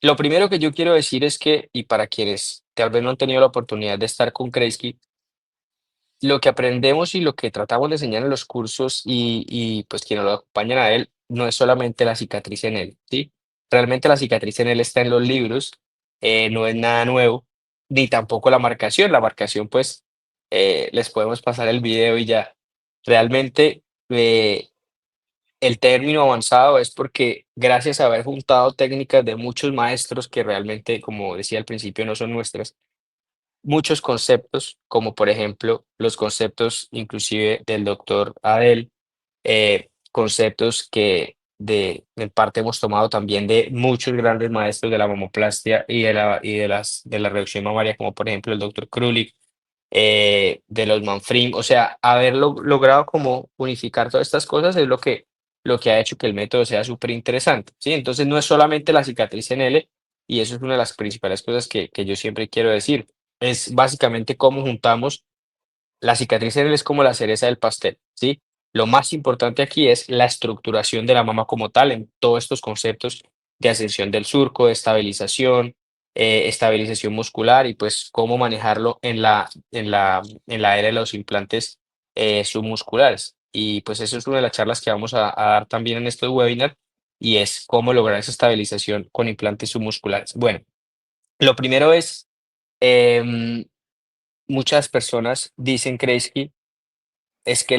Lo primero que yo quiero decir es que, y para quienes tal vez no han tenido la oportunidad de estar con Kreisky, lo que aprendemos y lo que tratamos de enseñar en los cursos pues quienes lo acompañan a él, no es solamente la cicatriz en él, ¿sí? Realmente la cicatriz en él está en los libros, no es nada nuevo, ni tampoco la marcación. La marcación, pues, les podemos pasar el video y ya. Realmente, el término avanzado es porque gracias a haber juntado técnicas de muchos maestros que realmente, como decía al principio, no son nuestras, muchos conceptos, como por ejemplo los conceptos inclusive del doctor Adel, conceptos que en parte hemos tomado también de muchos grandes maestros de la mamoplastia y de la reducción mamaria, como por ejemplo el doctor Krulik, de los Manfrim, o sea, haberlo logrado como unificar todas estas cosas es lo que ha hecho que el método sea súper interesante, ¿sí? Entonces no es solamente la cicatriz en L, y eso es una de las principales cosas que yo siempre quiero decir, es básicamente cómo juntamos la cicatriz en él es como la cereza del pastel, ¿sí? Lo más importante aquí es la estructuración de la mama como tal en todos estos conceptos de ascensión del surco, de estabilización, estabilización muscular y pues cómo manejarlo en la era de los implantes submusculares. Y pues eso es una de las charlas que vamos a dar también en estos webinars y es cómo lograr esa estabilización con implantes submusculares. Bueno, lo primero es, em, muchas personas dicen, Kreisky, es que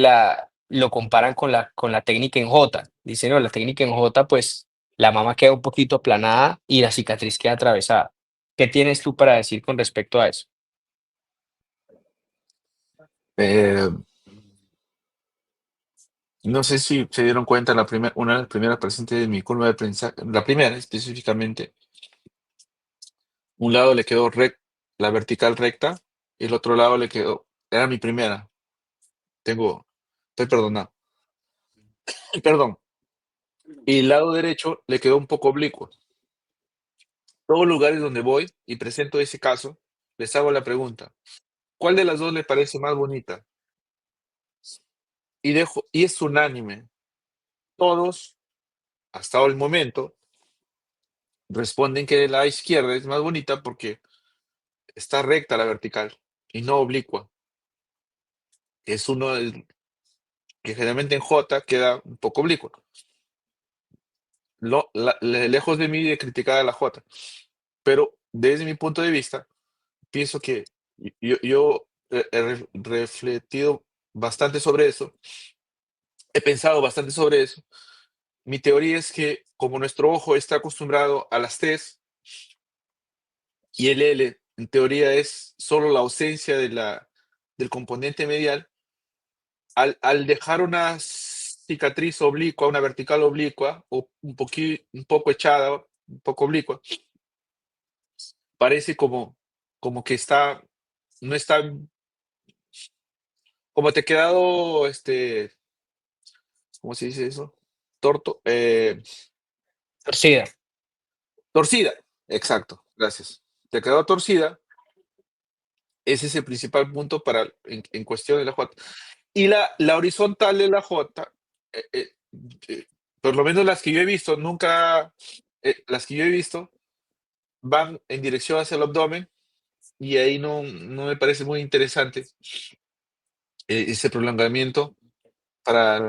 lo comparan con la técnica en J. Dicen, no, la técnica en J, pues la mama queda un poquito aplanada y la cicatriz queda atravesada. ¿Qué tienes tú para decir con respecto a eso? Eh, no sé si se dieron cuenta, una de las primeras presentes de mi curva de aprendizaje, la primera específicamente, un lado le quedó la vertical recta y el otro lado le quedó, era mi primera, estoy perdonado, perdón, y el lado derecho le quedó un poco oblicuo. Todos los lugares donde voy y presento ese caso, les hago la pregunta, ¿cuál de las dos le parece más bonita? Y es unánime. Todos, hasta el momento, responden que la izquierda es más bonita porque está recta la vertical y no oblicua. Es que generalmente en J queda un poco oblicua. Lejos de mí de criticar a la J, pero desde mi punto de vista, pienso que yo he refletido bastante sobre eso, he pensado bastante sobre eso. Mi teoría es que como nuestro ojo está acostumbrado a las T's y el L en teoría es solo la ausencia del componente medial, al dejar una cicatriz oblicua, una vertical oblicua o un poco echada, un poco oblicua, parece como como que no está, como te ha quedado, ¿cómo se dice eso? Torto, Torcida. torcida, exacto, gracias. Te ha quedado torcida, ese es el principal punto en cuestión de la J. Y la horizontal de la J, eh, eh, por lo menos las que yo he visto, las que yo he visto van en dirección hacia el abdomen y ahí no me parece muy interesante ese prolongamiento para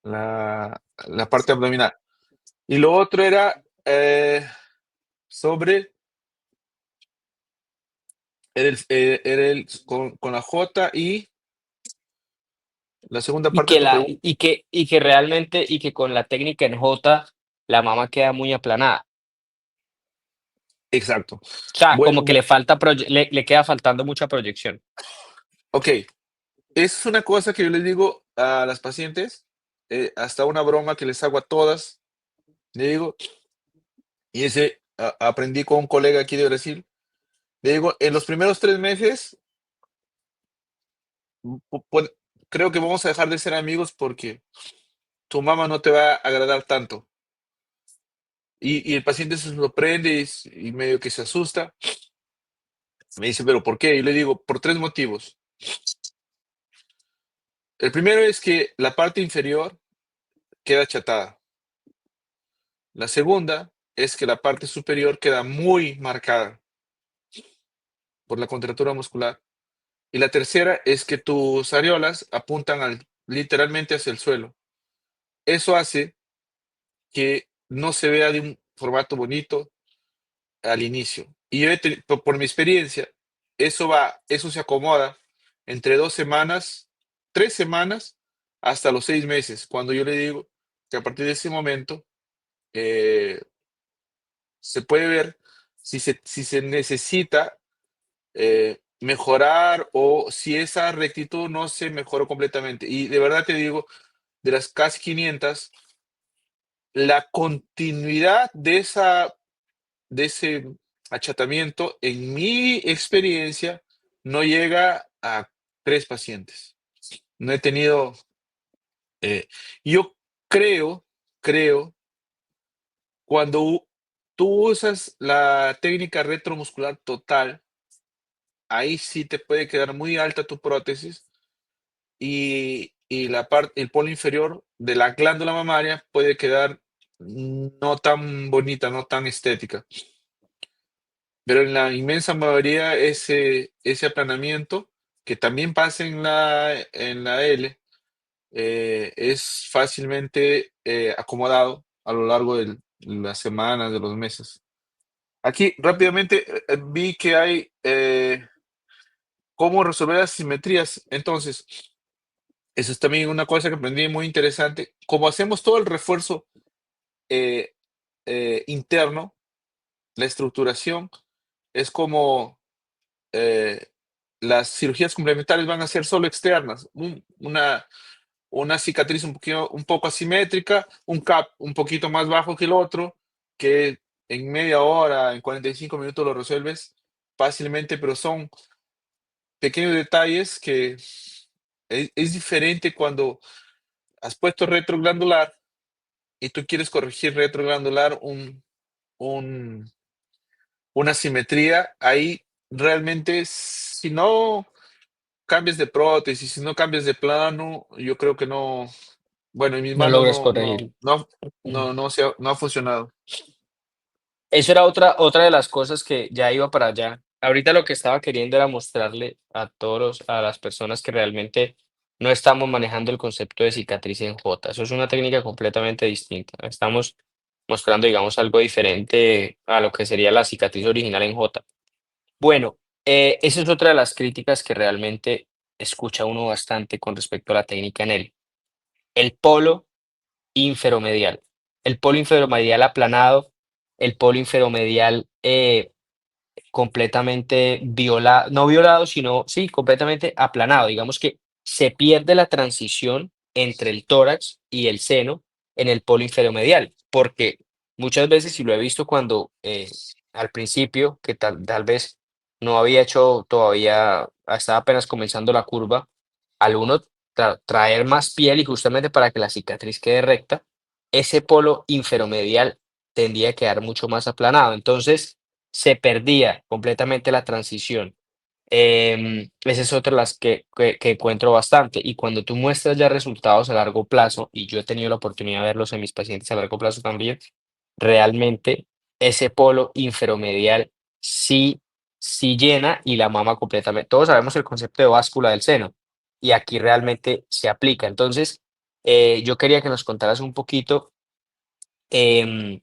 la parte abdominal. Y lo otro era sobre con la J y la segunda Y parte de que, tu pregunta. y que realmente, y que con la técnica en J, la mama queda muy aplanada. Exacto. O sea, como que Bueno, le falta, le queda faltando mucha proyección. ok. Es una cosa que yo les digo a las pacientes, hasta una broma que les hago a todas. Le digo, y aprendí con un colega aquí de Brasil. Le digo, en los primeros 3 meses, pu- pu- creo que vamos a dejar de ser amigos porque tu mamá no te va a agradar tanto. Y el paciente se sorprende y medio que se asusta. Me dice, ¿pero por qué? Y le digo, por 3 motivos. El primero es que la parte inferior queda achatada. La segunda es que la parte superior queda muy marcada por la contractura muscular. Y la tercera es que tus areolas apuntan literalmente hacia el suelo. Eso hace que no se vea de un formato bonito al inicio. Y por mi experiencia, eso se acomoda entre 2 semanas, 3 semanas, hasta los 6 meses, cuando yo le digo que a partir de ese momento eh, se puede ver si se necesita mejorar o si esa rectitud no se mejoró completamente. Y de verdad te digo, de las casi 500, la continuidad de ese achatamiento, en mi experiencia, no llega a 3 pacientes. No he tenido, yo creo, cuando tú usas la técnica retromuscular total, ahí sí te puede quedar muy alta tu prótesis y el polo inferior de la glándula mamaria puede quedar no tan bonita, no tan estética. Pero en la inmensa mayoría ese aplanamiento, que también pasa en la L, es fácilmente acomodado a lo largo de las semanas, de los meses. Aquí rápidamente vi que hay cómo resolver las simetrías. Entonces, eso es también una cosa que aprendí muy interesante. Como hacemos todo el refuerzo eh, interno, la estructuración es como eh, las cirugías complementarias van a ser solo externas. Una cicatriz un poco asimétrica, un cap un poquito más bajo que el otro, que en media hora, en 45 minutos lo resuelves fácilmente, pero son pequeños detalles que es diferente cuando has puesto retroglandular y tú quieres corregir retroglandular un, una simetría, ahí realmente si no cambias de prótesis, si no cambias de plano, yo creo que no, bueno, en mis No manos logras corregir. no ha funcionado. Eso era otra de las cosas que ya iba para allá. Ahorita lo que estaba queriendo era mostrarle a a las personas que realmente no estamos manejando el concepto de cicatriz en J. Eso es una técnica completamente distinta. Estamos mostrando, digamos, algo diferente a lo que sería la cicatriz original en J. Bueno, esa es otra de las críticas que realmente escucha uno bastante con respecto a la técnica en él. El polo inferomedial. El polo inferomedial aplanado, el polo inferomedial completamente violado, no violado, sino sí, completamente aplanado. Digamos que se pierde la transición entre el tórax y el seno en el polo inferomedial, porque muchas veces, y lo he visto cuando al principio, que tal vez no había hecho todavía, estaba apenas comenzando la curva, al uno traer más piel y justamente para que la cicatriz quede recta, ese polo inferomedial tendía a quedar mucho más aplanado. Entonces se perdía completamente la transición. Esa es otra de las que encuentro bastante. Y cuando tú muestras ya resultados a largo plazo, y yo he tenido la oportunidad de verlos en mis pacientes a largo plazo también, realmente ese polo inferomedial sí, sí llena y la mama completamente. Todos sabemos el concepto de báscula del seno y aquí realmente se aplica. Entonces, yo quería que nos contaras un poquito em,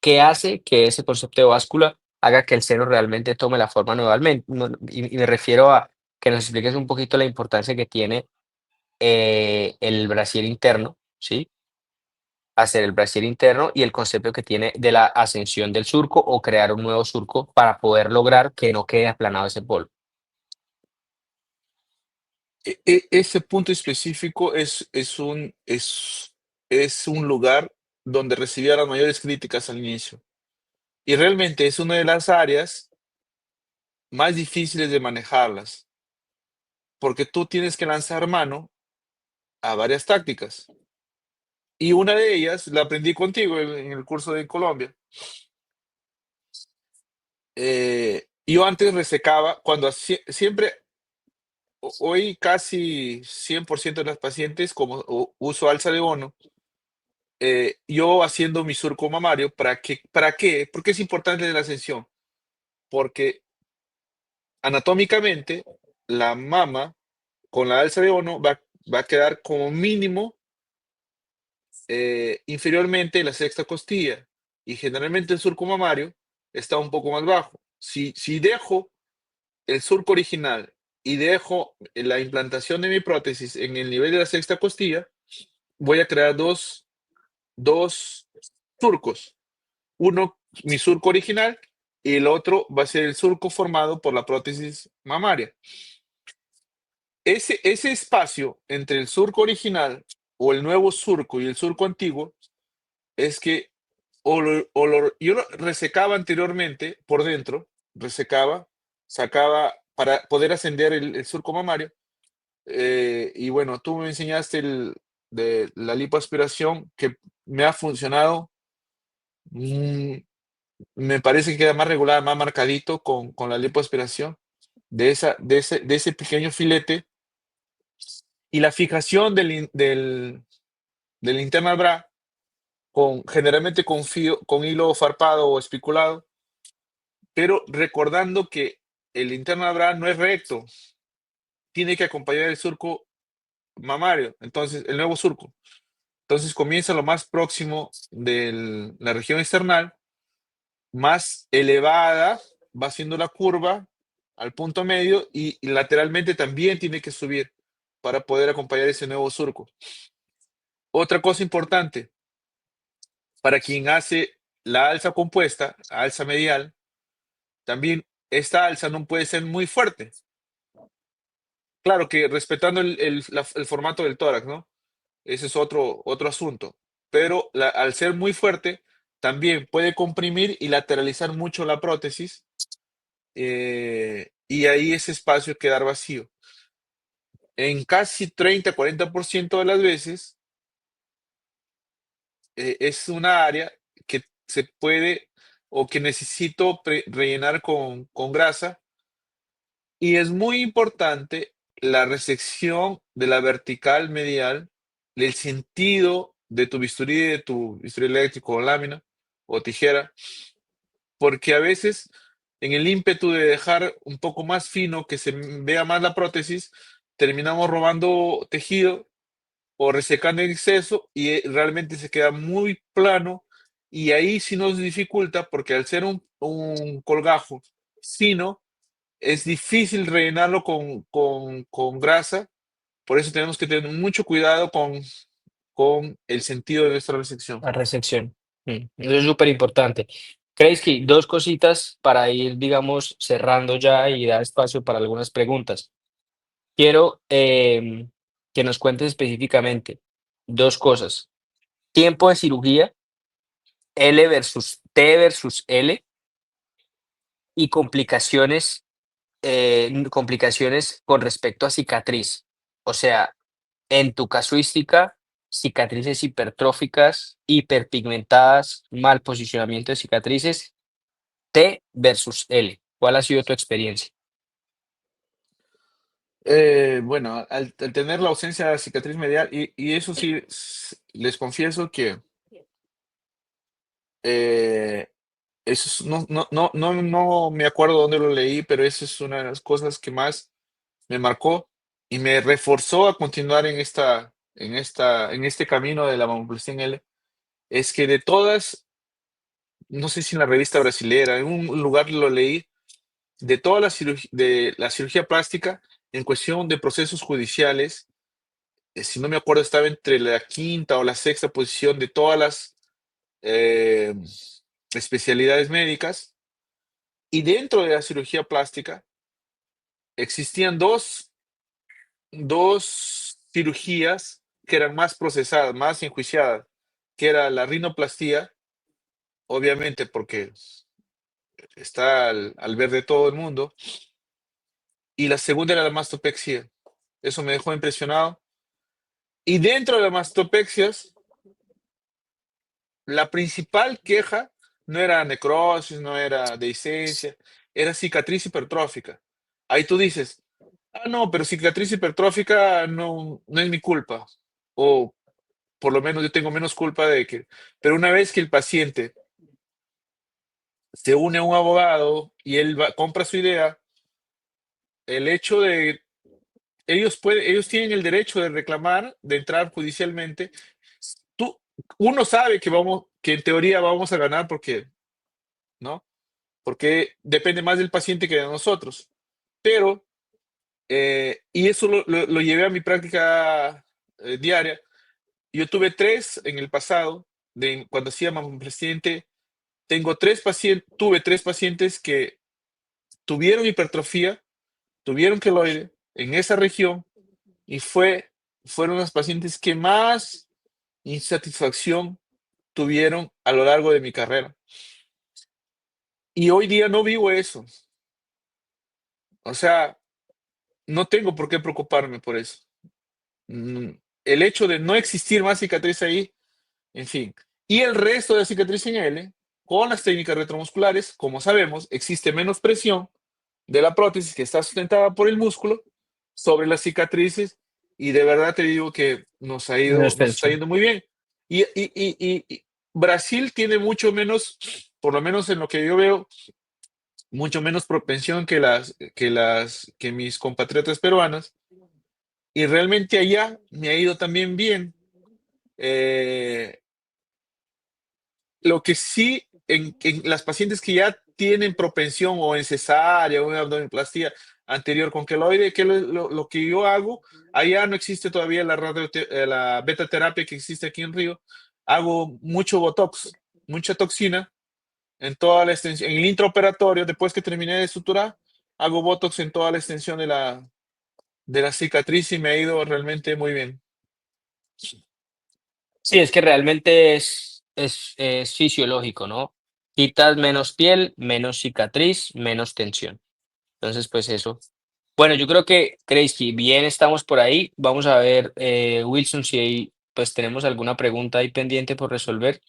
qué hace que ese concepto de báscula haga que el seno realmente tome la forma nuevamente. Y me refiero a que nos expliques un poquito la importancia que tiene el brasier interno, ¿sí? Hacer el brasier interno y el concepto que tiene de la ascensión del surco o crear un nuevo surco para poder lograr que no quede aplanado ese polo. Ese punto específico es un lugar donde recibía las mayores críticas al inicio. Y realmente es una de las áreas más difíciles de manejarlas, porque tú tienes que lanzar mano a varias tácticas. Y una de ellas la aprendí contigo en el curso de Colombia. Yo antes resecaba, siempre, hoy casi 100% de las pacientes, como uso alza de bono, yo haciendo mi surco mamario, ¿para qué? Porque es importante la ascensión, porque anatómicamente la mama con la alza de bono va a quedar como mínimo inferiormente la sexta costilla y generalmente el surco mamario está un poco más bajo. Si dejo el surco original y dejo la implantación de mi prótesis en el nivel de la sexta costilla, voy a crear dos surcos. Uno, mi surco original, y el otro va a ser el surco formado por la prótesis mamaria. Ese espacio entre el surco original o el nuevo surco y el surco antiguo es que yo lo resecaba anteriormente por dentro, resecaba, sacaba para poder ascender el surco mamario. Y bueno, tú me enseñaste de la lipoaspiración que me ha funcionado. Me parece que queda más regular, más marcadito con la lipoaspiración de ese pequeño filete y la fijación del internal bra generalmente con hilo farpado o especulado, pero recordando que el internal bra no es recto, tiene que acompañar el surco mamario, entonces el nuevo surco. Entonces comienza lo más próximo de la región external, más elevada, va haciendo la curva al punto medio y lateralmente también tiene que subir para poder acompañar ese nuevo surco. Otra cosa importante, para quien hace la alza compuesta, alza medial, también esta alza no puede ser muy fuerte. Claro que respetando el formato del tórax, ¿no? Ese es otro asunto. Pero al ser muy fuerte, también puede comprimir y lateralizar mucho la prótesis y ahí ese espacio quedar vacío. En casi 30-40% de las veces es una área que se puede o que necesito rellenar con grasa y es muy importante la resección de la vertical medial del sentido de tu bisturí eléctrico o lámina o tijera, porque a veces en el ímpetu de dejar un poco más fino, que se vea más la prótesis, terminamos robando tejido o resecando en exceso y realmente se queda muy plano y ahí sí nos dificulta porque al ser un colgajo fino, es difícil rellenarlo con grasa, por eso tenemos que tener mucho cuidado con el sentido de nuestra resección. La resección. Eso es súper importante. Kreisky, dos cositas para ir, digamos, cerrando ya y dar espacio para algunas preguntas. Quiero que nos cuentes específicamente dos cosas. Tiempo de cirugía, L versus T versus L y complicaciones complicaciones con respecto a cicatriz. O sea, en tu casuística, cicatrices hipertróficas, hiperpigmentadas, mal posicionamiento de cicatrices, T versus L. ¿Cuál ha sido tu experiencia? Bueno, al tener la ausencia de cicatriz medial, y eso sí, les confieso que eh, no me acuerdo dónde lo leí, pero eso es una de las cosas que más me marcó y me reforzó a continuar en este camino de la mamoplastia en L. Es que de todas, no sé si en la revista brasilera, en un lugar lo leí, de la cirugía plástica, en cuestión de procesos judiciales, si no me acuerdo, estaba entre la quinta o la sexta posición de todas las eh, especialidades médicas. Y dentro de la cirugía plástica existían dos cirugías que eran más procesadas, más enjuiciadas, que era la rinoplastía, obviamente porque está al ver de todo el mundo, y la segunda era la mastopexia. Eso me dejó impresionado. Y dentro de las mastopexias, la principal queja no era necrosis, no era dehiscencia, era cicatriz hipertrófica. Ahí tú dices, ah, no, pero cicatriz hipertrófica no es mi culpa. O por lo menos yo tengo menos culpa de que... Pero una vez que el paciente se une a un abogado y él compra su idea, el hecho de... ellos tienen el derecho de reclamar, de entrar judicialmente. Tú, uno sabe que en teoría vamos a ganar porque, ¿no? Porque depende más del paciente que de nosotros. Pero, y eso lo llevé a mi práctica diaria. Yo tuve tres en el pasado, cuando hacía mamoplastia. Tuve tres pacientes que tuvieron hipertrofia, tuvieron queloide en esa región y fueron las pacientes que más insatisfacción tuvieron a lo largo de mi carrera. Y hoy día no vivo eso. O sea, no tengo por qué preocuparme por eso. Mm, El hecho de no existir más cicatriz ahí, en fin. Y el resto de la cicatriz en L, con las técnicas retromusculares, como sabemos, existe menos presión de la prótesis que está sustentada por el músculo sobre las cicatrices y de verdad te digo que Menos nos está tensión. yendo muy bien. Y Brasil tiene mucho menos, por lo menos en lo que yo veo, mucho menos propensión que mis compatriotas peruanas y realmente allá me ha ido también bien. Eh, Lo que sí, en las pacientes que ya tienen propensión o en cesárea o en abdominoplastia anterior con queloide, que lo que yo hago, allá no existe todavía la beta terapia que existe aquí en Río. Hago mucho botox, mucha toxina en toda la extensión, en el intraoperatorio, después que terminé de suturar, hago botox en toda la extensión de la cicatriz y me ha ido realmente muy bien. Sí, es que realmente es fisiológico, ¿no? Quitas menos piel, menos cicatriz, menos tensión. Entonces, pues eso. Bueno, yo creo que, Kreisky, bien estamos por ahí. Vamos a ver, Wilson, si hay, pues tenemos alguna pregunta ahí pendiente por resolver.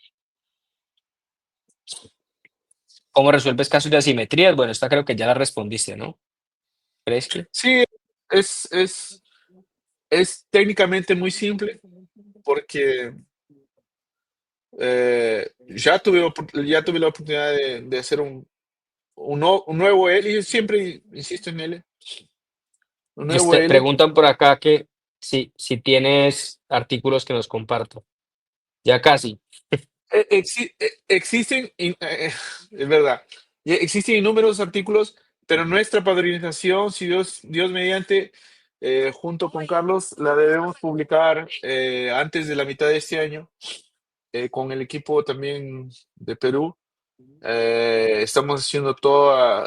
¿Cómo resuelves casos de asimetrías? Bueno, esta creo que ya la respondiste, ¿no? Kreisky. Sí, es, es, es técnicamente muy simple porque ya tuve la oportunidad de hacer un nuevo L, y yo siempre insisto en L, un nuevo L. Preguntan por acá que si tienes artículos que nos comparto. Ya casi. Existen, es verdad, existen innumerable artículos, pero nuestra padrinización, si Dios mediante, junto con Carlos, la debemos publicar antes de la mitad de este año, con el equipo también de Perú. Estamos haciendo todo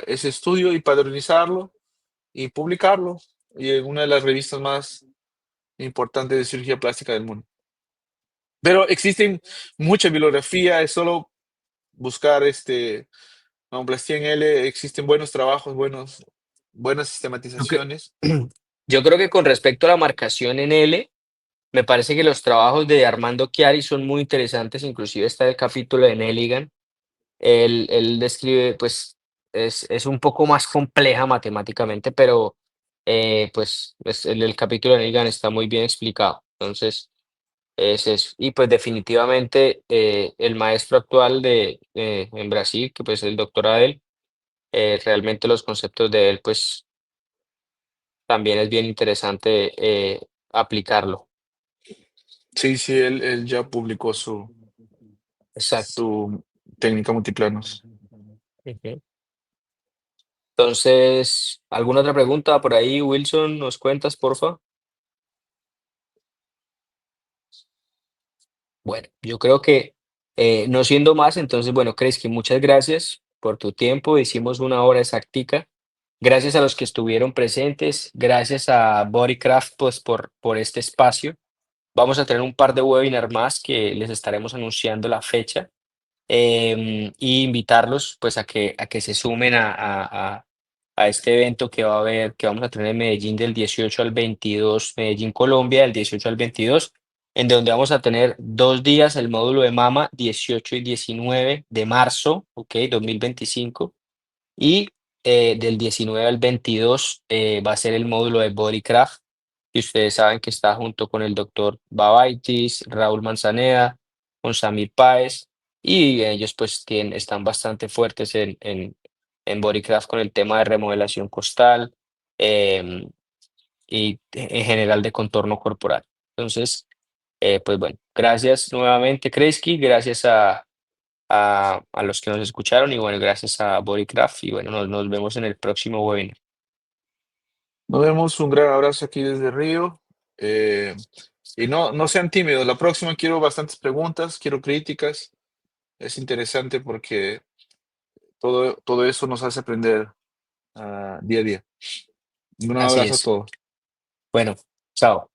ese estudio y padronizarlo y publicarlo y en una de las revistas más importantes de cirugía plástica del mundo. Pero existen mucha bibliografía, es solo buscar No, Blastía en L existen buenos trabajos, buenas Yo, cre- sistematizaciones. yo creo que con respecto a la marcación en L, me parece que los trabajos de Armando Chiari son muy interesantes, inclusive está el capítulo de Nelligan. Él describe, pues, es un poco más compleja matemáticamente, pero pues el capítulo de Nelligan está muy bien explicado. Entonces, es eso. Y pues definitivamente el maestro actual en Brasil, que pues el doctor Adel, realmente los conceptos de él, pues también es bien interesante aplicarlo. Sí, sí, él ya publicó Exacto. su técnica multiplanos. Ujú. Entonces, ¿alguna otra pregunta por ahí, Wilson? ¿Nos cuentas, porfa? Bueno, yo creo que no siendo más, entonces, bueno, Kreski, muchas gracias por tu tiempo. Hicimos una hora exactica. Gracias a los que estuvieron presentes. Gracias a Bodycraft, pues, por este espacio. Vamos a tener un par de webinars más que les estaremos anunciando la fecha. Y invitarlos pues a que se sumen a este evento que va a haber, que vamos a tener en Medellín del 18 al 22, Medellín, Colombia, del 18 al 22, en donde vamos a tener 2 días el módulo de mama, 18 y 19 de marzo, ok, 2025, y del 19 al 22 va a ser el módulo de Bodycraft, y ustedes saben que está junto con el doctor Babaitis, Raúl Manzaneda, con Samir Páez, y ellos pues están bastante fuertes en Bodycraft con el tema de remodelación costal em, y en general de contorno corporal. Entonces, pues bueno, gracias nuevamente, Kreski, gracias a los que nos escucharon y bueno, gracias a Bodycraft y bueno, nos vemos en el próximo webinar. Nos vemos, un gran abrazo aquí desde Río. Y no sean tímidos. La próxima quiero bastantes preguntas, quiero críticas. Es interesante porque todo eso nos hace aprender día a día. Un gran Así abrazo a es. todos. Bueno, chao.